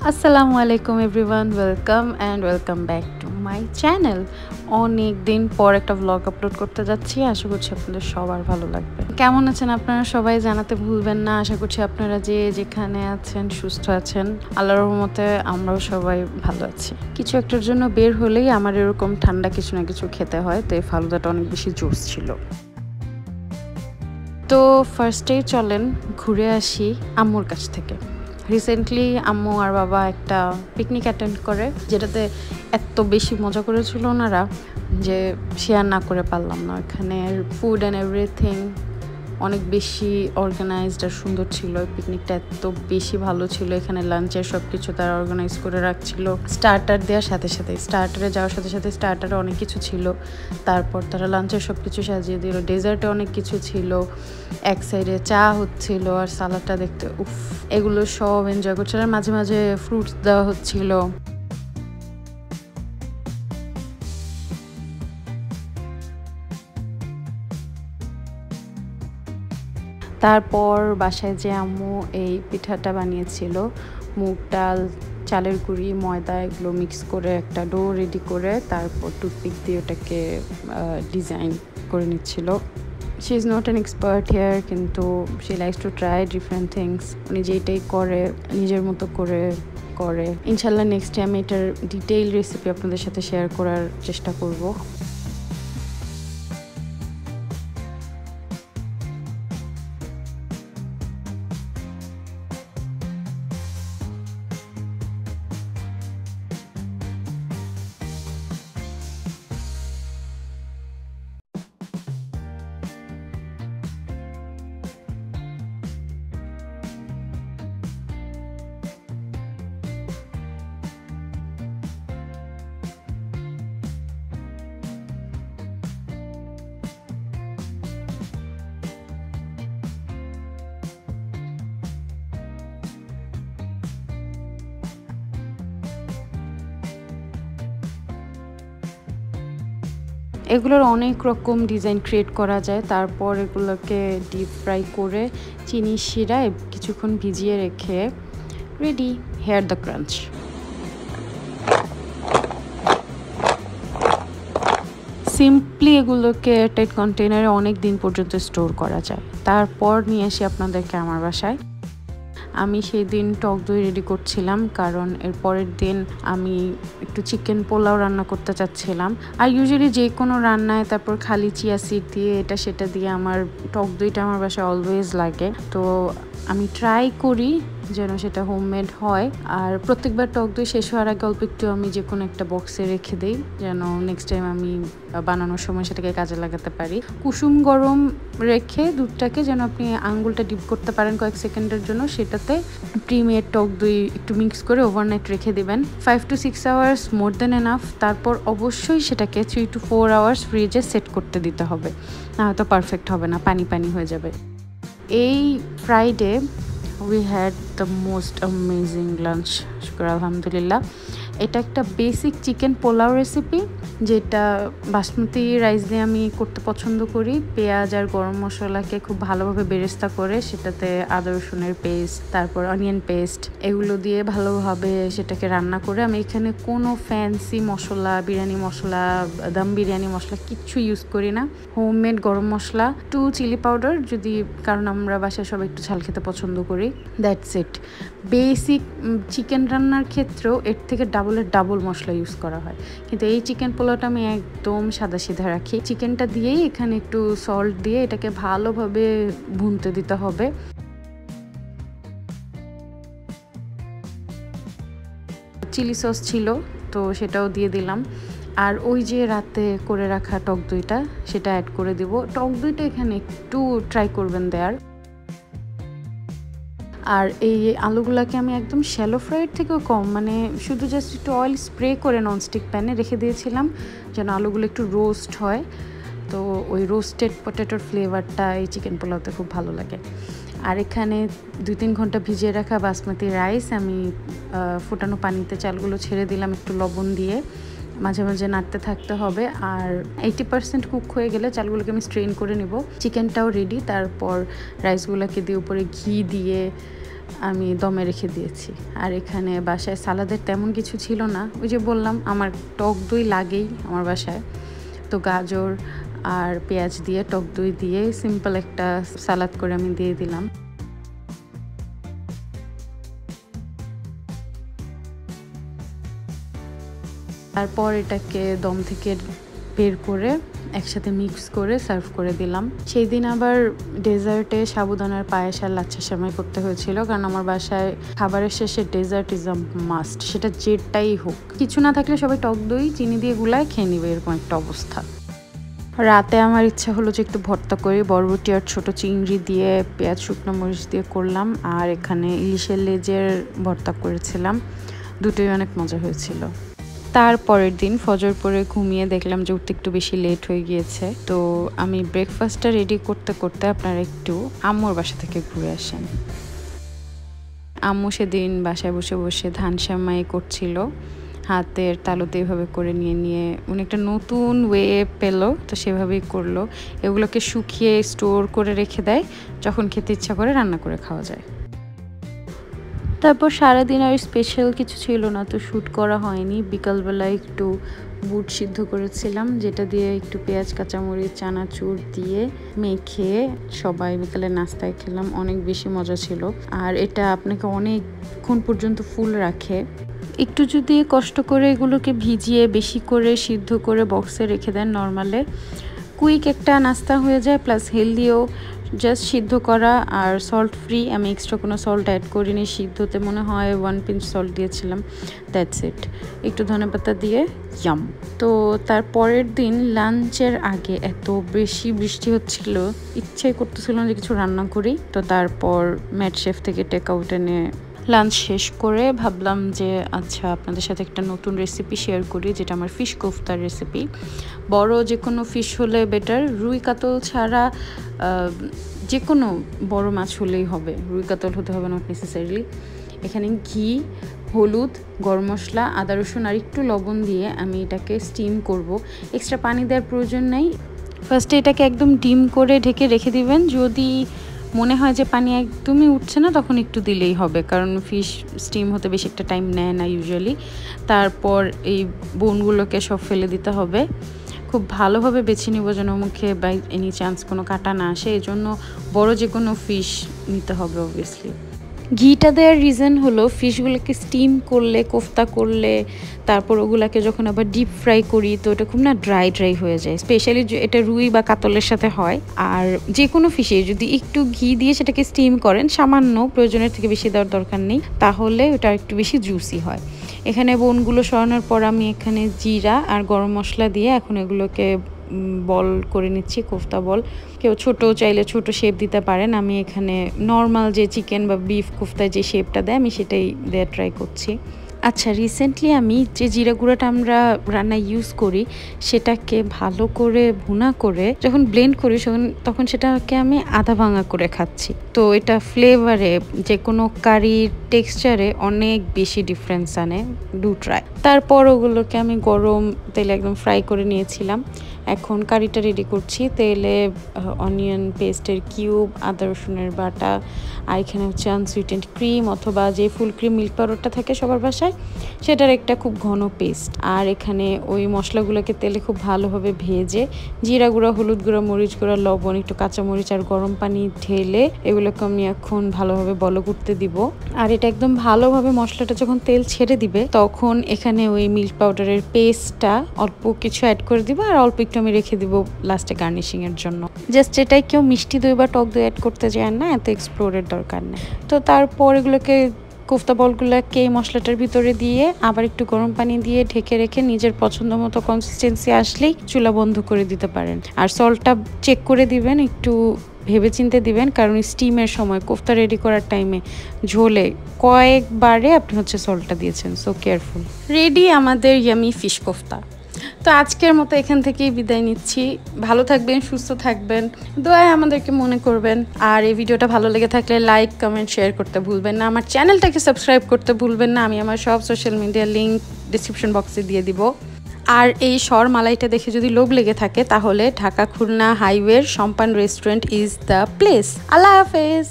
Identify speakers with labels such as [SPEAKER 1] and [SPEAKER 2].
[SPEAKER 1] আসসালামু আলাইকুম everyone, welcome back to my channel. অনেক দিন পর একটা ভ্লগ আপলোড করতে যাচ্ছি। আশা করছি আপনাদের সবার ভালো লাগবে। কেমন আছেন আপনারা সবাই জানাতে ভুলবেন না। আশা করছি আপনারা যে যেখানে আছেন সুস্থ আছেন। আল্লাহর রহমতে আমরাও সবাই ভালো আছি। কিছু একটার জন্য বের হলেই আমার এরকম ঠান্ডা কিছু না কিছু খেতে হয়, তো এই ফালুদাটা অনেক বেশি জোস ছিল। তো ফার্স্টেই চলেন ঘুরে আসি আম্মুর কাছ থেকে। রিসেন্টলি আম্মু আর বাবা একটা পিকনিক অ্যাটেন্ড করে, যেটাতে এত বেশি মজা করেছিল ওনারা যে শেয়ার না করে পারলাম না। এখানে ফুড অ্যান্ড এভরিথিং অনেক বেশি অর্গানাইজড আর সুন্দর ছিল। পিকনিকটা এত বেশি ভালো ছিল। এখানে লাঞ্চের সব কিছু তারা অর্গানাইজ করে রাখছিল। স্টার্টার দেওয়ার সাথে সাথে স্টার্টারে যাওয়ার সাথে সাথে স্টার্টারে অনেক কিছু ছিল। তারপর তারা লাঞ্চের সব কিছু সাজিয়ে দিল। ডেজার্টে অনেক কিছু ছিল। এক সাইডে চা হচ্ছিল আর সালাডটা দেখতে উফ, এগুলো সব এনজয় করছিল। আর মাঝে মাঝে ফ্রুটস দেওয়া হচ্ছিল। তারপর বাসায় যে আম্মু এই পিঠাটা বানিয়েছিল, মুগ ডাল, চালের গুঁড়ি, ময়দা এগুলো মিক্স করে একটা ডো রেডি করে তারপর টুথপিক দিয়ে ওটাকে ডিজাইন করে নিচ্ছিল। She is not an expert here, কিন্তু she likes to try different things. উনি যেইটাই করে নিজের মতো করে করে। ইনশাল্লাহ নেক্সট টাইম এটার ডিটেইল রেসিপি আপনাদের সাথে শেয়ার করার চেষ্টা করব। এগুলোর অনেক রকম ডিজাইন ক্রিয়েট করা যায়। তারপর এগুলোকে ডিপ ফ্রাই করে চিনি শিরায় কিছুক্ষণ ভিজিয়ে রেখে ready here the crunch. Simply এগুলোকে এয়ারটাইট কন্টেনারে অনেক দিন পর্যন্ত স্টোর করা যায়। তারপর নিয়ে আসি আপনাদেরকে আমার বাসায়। আমি সেই দিন টক দই রেডি করছিলাম, কারণ এর পরের দিন আমি একটু চিকেন পোলাও রান্না করতে চাচ্ছিলাম। আর ইউজুয়ালি যে কোনো রান্নায় তারপর খালি চিয়া সিড দিয়ে এটা সেটা দিয়ে আমার টক দইটা আমার বাসায় অলওয়েজ লাগে। তো আমি ট্রাই করি যেন সেটা হোমমেড হয়। আর প্রত্যেকবার টক দই শেষ হওয়ার আগে অল্প একটু আমি যে কোনো একটা বক্সে রেখে দিই, যেন নেক্সট টাইম আমি বানানোর সময় সেটাকে কাজে লাগাতে পারি। কুসুম গরম রেখে দুধটাকে যেন আপনি আঙ্গুলটা ডিপ করতে পারেন কয়েক সেকেন্ডের জন্য, সেটাতে প্রিমেড টক দই একটু মিক্স করে ওভারনাইট রেখে দিবেন। 5 to 6 hours more than enough. তারপর অবশ্যই সেটাকে 3 to 4 আওয়ার্স ফ্রিজে সেট করতে দিতে হবে, না হয়তো পারফেক্ট হবে না, পানি পানি হয়ে যাবে। এই Friday we had the most amazing lunch, শুকর আলহামদুলিল্লাহ। এটা একটা বেসিক চিকেন পোলাও রেসিপি, যেটা বাসমতি রাইস দিয়ে আমি করতে পছন্দ করি। পেঁয়াজ আর গরম মশলাকে খুব ভালোভাবে বেরেস্তা করে সেটাতে আদা রসুনের পেস্ট, তারপর অনিয়ন পেস্ট এগুলো দিয়ে ভালোভাবে সেটাকে রান্না করে, আমি এখানে কোনো ফ্যান্সি মশলা, বিরিয়ানি মশলা, দম বিরিয়ানি মশলা কিচ্ছু ইউজ করি না। হোমমেড গরম মশলা, 2 চিলি পাউডার, যদি কারণ আমরা বাসায় সবাই একটু ঝাল খেতে পছন্দ করি, দ্যাটস ইট। বেসিক চিকেন রান্নার ক্ষেত্রেও এর থেকে ডাবল মশলা ইউজ করা হয়, কিন্তু এই চিকেন পোলাওটা আমি একদম সাদা সিধা রাখি। চিকেনটা দিয়েই এখানে একটু সল্ট দিয়ে এটাকে ভালোভাবে ভুনতে দিতে হবে। চিলি সস ছিল, তো সেটাও দিয়ে দিলাম। আর ওই যে রাতে করে রাখা টক দইটা সেটা অ্যাড করে দিব। টক দইটা এখানে একটু ট্রাই করবেন দেয়ার। আর এই আলুগুলাকে আমি একদম শ্যালো ফ্রাইয়ের থেকেও কম, মানে শুধু জাস্ট একটু অয়েল স্প্রে করে ননস্টিক প্যানে রেখে দিয়েছিলাম যেন আলুগুলো একটু রোস্ট হয়। তো ওই রোস্টেড পটেটোর ফ্লেভারটা এই চিকেন পোলাওতে খুব ভালো লাগে। আর এখানে 2-3 ঘন্টা ভিজিয়ে রাখা বাসমতি রাইস আমি ফোটানো পানিতে চালগুলো ছেড়ে দিলাম একটু লবণ দিয়ে। মাঝে মাঝে নাড়তে থাকতে হবে। আর 80% কুক হয়ে গেলে চালগুলোকে আমি স্ট্রেন করে নিব। চিকেনটাও রেডি। তারপর রাইসগুলোকে দিয়ে উপরে ঘি দিয়ে আমি দমে রেখে দিয়েছি। আর এখানে বাসায় সালাদের তেমন কিছু ছিল না, ওই যে বললাম আমার টক দই লাগেই আমার বাসায়, তো গাজর আর পেঁয়াজ দিয়ে টক দই দিয়ে সিম্পল একটা সালাদ করে আমি দিয়ে দিলাম। তারপর এটাকে দম থেকে বের করে একসাথে মিক্স করে সার্ভ করে দিলাম। সেই দিন আবার ডেজার্টে সাবুদানার পায়েস আর লাচ্ছা সেমাই করতে হয়েছিল, কারণ আমার বাসায় খাবারের শেষে ডেজার্ট ইজ আ মাস্ট, সেটা যেটাই হোক। কিছু না থাকলে সবাই টক দই চিনি দিয়ে গুলায় খেয়ে নিবে, এরকম একটা অবস্থা। রাতে আমার ইচ্ছা হলো যে একটু ভর্তা করি, বরবটি আর ছোটো চিংড়ি দিয়ে পেঁয়াজ শুকনো মরিচ দিয়ে করলাম, আর এখানে ইলিশের লেজের ভর্তা করেছিলাম, দুটোই অনেক মজা হয়েছিল। তারপরের দিন ফজর পরে ঘুমিয়ে দেখলাম যে উঠতে একটু বেশি লেট হয়ে গিয়েছে, তো আমি ব্রেকফাস্টটা রেডি করতে করতে আপনারা একটু আম্মুর বাসা থেকে ঘুরে আসেন। আম্মু সেদিন বাসায় বসে বসে ধান সেমাই করছিল, হাতের তালুতে এভাবে করে নিয়ে নিয়ে উনি একটা নতুন ওয়ে পেলো, তো সেভাবেই করলো। এগুলোকে শুকিয়ে স্টোর করে রেখে দেয়, যখন খেতে ইচ্ছা করে রান্না করে খাওয়া যায়। তারপর সারাদিন আর স্পেশাল কিছু ছিল না, তো শ্যুট করা হয়নি। বিকালবেলায় একটু বুট সিদ্ধ করেছিলাম, যেটা দিয়ে একটু পেঁয়াজ কাঁচামরিচ চানাচুর দিয়ে মেখে সবাই বিকালে নাস্তায় খেলাম, অনেক বেশি মজা ছিল। আর এটা আপনাকে অনেকক্ষণ পর্যন্ত ফুল রাখে। একটু যদি কষ্ট করে এগুলোকে ভিজিয়ে বেশি করে সিদ্ধ করে বক্সে রেখে দেন নর্মালে, কুইক একটা নাস্তা হয়ে যায়, প্লাস হেলদিও। জাস্ট সিদ্ধ করা আর সল্ট ফ্রি, আমি এক্সট্রা কোনো সল্ট অ্যাড করিনি। সিদ্ধতে মনে হয় 1 পিঞ্চ সল্ট দিয়েছিলাম, দ্যাটস ইট। একটু ধনেপাতা দিয়ে ইয়াম। তো তার পরের দিন লাঞ্চের আগে এত বেশি বৃষ্টি হচ্ছিল, ইচ্ছাই করতেছিল না যে কিছু রান্না করি। তো তারপর ম্যাট শেফ থেকে টেক আউট এনে লাঞ্চ শেষ করে ভাবলাম যে আচ্ছা আপনাদের সাথে একটা নতুন রেসিপি শেয়ার করি, যেটা আমার ফিশ কোফতার রেসিপি। বড় যে কোনো ফিশ হলে বেটার, রুই কাতল ছাড়া যে কোনো বড় মাছ হলেই হবে, রুই কাতল হতে হবে নট নেসেসারিলি। এখানে ঘি, হলুদ, গরম মশলা, আদা রসুন আর একটু লবণ দিয়ে আমি এটাকে স্টিম করব। এক্সট্রা পানি দেওয়ার প্রয়োজন নেই। ফার্স্টে এটাকে একদম ডিম করে ঢেকে রেখে দিবেন। যদি মনে হয় যে পানি একদমই উঠছে না, তখন একটু দিলেই হবে, কারণ ফিশ স্টিম হতে বেশি একটা টাইম নেয় না ইউজুয়ালি। তারপর এই বোনগুলোকে সব ফেলে দিতে হবে, খুব ভালোভাবে বেছে নিব যেন মুখে বাই এনি চান্স কোনো কাটা না আসে। এই জন্য বড় যে কোনো ফিশ নিতে হবে অবভিয়াসলি। ঘিটা দেওয়ার রিজন হলো ফিশগুলোকে স্টিম করলে, কোফতা করলে, তারপর ওগুলাকে যখন আবার ডিপ ফ্রাই করি তো ওটা খুব না ড্রাই ড্রাই হয়ে যায়। স্পেশালি এটা রুই বা কাতলের সাথে হয়। আর যে কোনো ফিশে যদি একটু ঘি দিয়ে সেটাকে স্টিম করেন, সামান্য, প্রয়োজনের থেকে বেশি দেওয়ার দরকার নেই, তাহলে ওটা একটু বেশি জুসি হয়। এখানে বোনগুলো সরানোর পর আমি এখানে জিরা আর গরম মশলা দিয়ে এখন এগুলোকে বল করে নিচ্ছি, কোফতা বল। কেউ ছোট চাইলে ছোট শেপ দিতে পারেন, আমি এখানে নর্মাল যে চিকেন বা বিফ কোফতায় যে শেপটা দেয় আমি সেটাই দেওয়ার ট্রাই করছি। আচ্ছা, রিসেন্টলি আমি যে জিরা গুঁড়াটা আমরা রান্নায় ইউজ করি সেটাকে ভালো করে ভুনা করে যখন ব্লেন্ড করি তখন সেটাকে আমি আধা ভাঙা করে খাচ্ছি। তো এটা ফ্লেভারে, যে কোনো কারির টেক্সচারে অনেক বেশি ডিফারেন্স আনে, ডু ট্রাই। তারপর ওগুলোকে আমি গরম তেলে একদম ফ্রাই করে নিয়েছিলাম। এখন কারিটা রেডি করছি। তেলে অনিয়ন পেস্টের কিউব, আদা রসুনের বাটা, আর এখানে হচ্ছে আনসুইটেন্ড ক্রিম অথবা যে ফুল ক্রিম মিল্ক পাউডারটা থাকে সবার বাসায়, সেটার একটা খুব ঘন পেস্ট। আর এখানে ওই মশলাগুলোকে তেলে খুব ভালোভাবে ভেজে জিরা গুঁড়া, হলুদ গুঁড়া, মরিচ গুঁড়া, লবণ, একটু কাঁচামরিচ আর গরম পানি ঢেলে এগুলোকে আমি এখন ভালোভাবে বলক উঠতে দিব। আর এটা একদম ভালোভাবে মশলাটা যখন তেল ছেড়ে দিবে তখন এখানে ওই মিল্ক পাউডারের পেস্টটা অল্প কিছু অ্যাড করে দিব, আর অল্প একটু আমি রেখে দিব লাস্টে গার্নিশিং এর জন্য। জাস্ট এটাই, কেউ মিষ্টি দই বা টক দই অ্যাড করতে চান না, এত এক্সপ্লোরের দরকার নেই। তো তারপর এগুলোকে কোফতা বলগুলোকে মশলাটার ভিতরে দিয়ে আবার একটু গরম পানি দিয়ে ঢেকে রেখে নিজের পছন্দ মতো কনসিস্টেন্সি আসলেই চুলা বন্ধ করে দিতে পারেন। আর সল্টটা চেক করে দিবেন, একটু ভেবে চিনতে দিবেন, কারণ স্টিমের সময় কোফতা রেডি করার টাইমে ঝোলে কয়েকবারে আপনি হচ্ছে সল্টটা দিয়েছেন, সো কেয়ারফুল। রেডি আমাদের ইয়ামি ফিশ কোফতা। তো আজকের মতো এখান থেকেই বিদায় নিচ্ছি। ভালো থাকবেন, সুস্থ থাকবেন, দোয়ায় আমাদেরকে মনে করবেন। আর এই ভিডিওটা ভালো লেগে থাকলে লাইক, কমেন্ট, শেয়ার করতে ভুলবেন না। আমার চ্যানেলটাকে সাবস্ক্রাইব করতে ভুলবেন না। আমি আমার সব সোশ্যাল মিডিয়ার লিঙ্ক ডিসক্রিপশন বক্সে দিয়ে দিব। আর এই মালাইটা দেখে যদি লোভ লেগে থাকে তাহলে ঢাকা খুলনা হাইওয়ের Sampan restaurant is the place. আল্লাহ হাফেজ।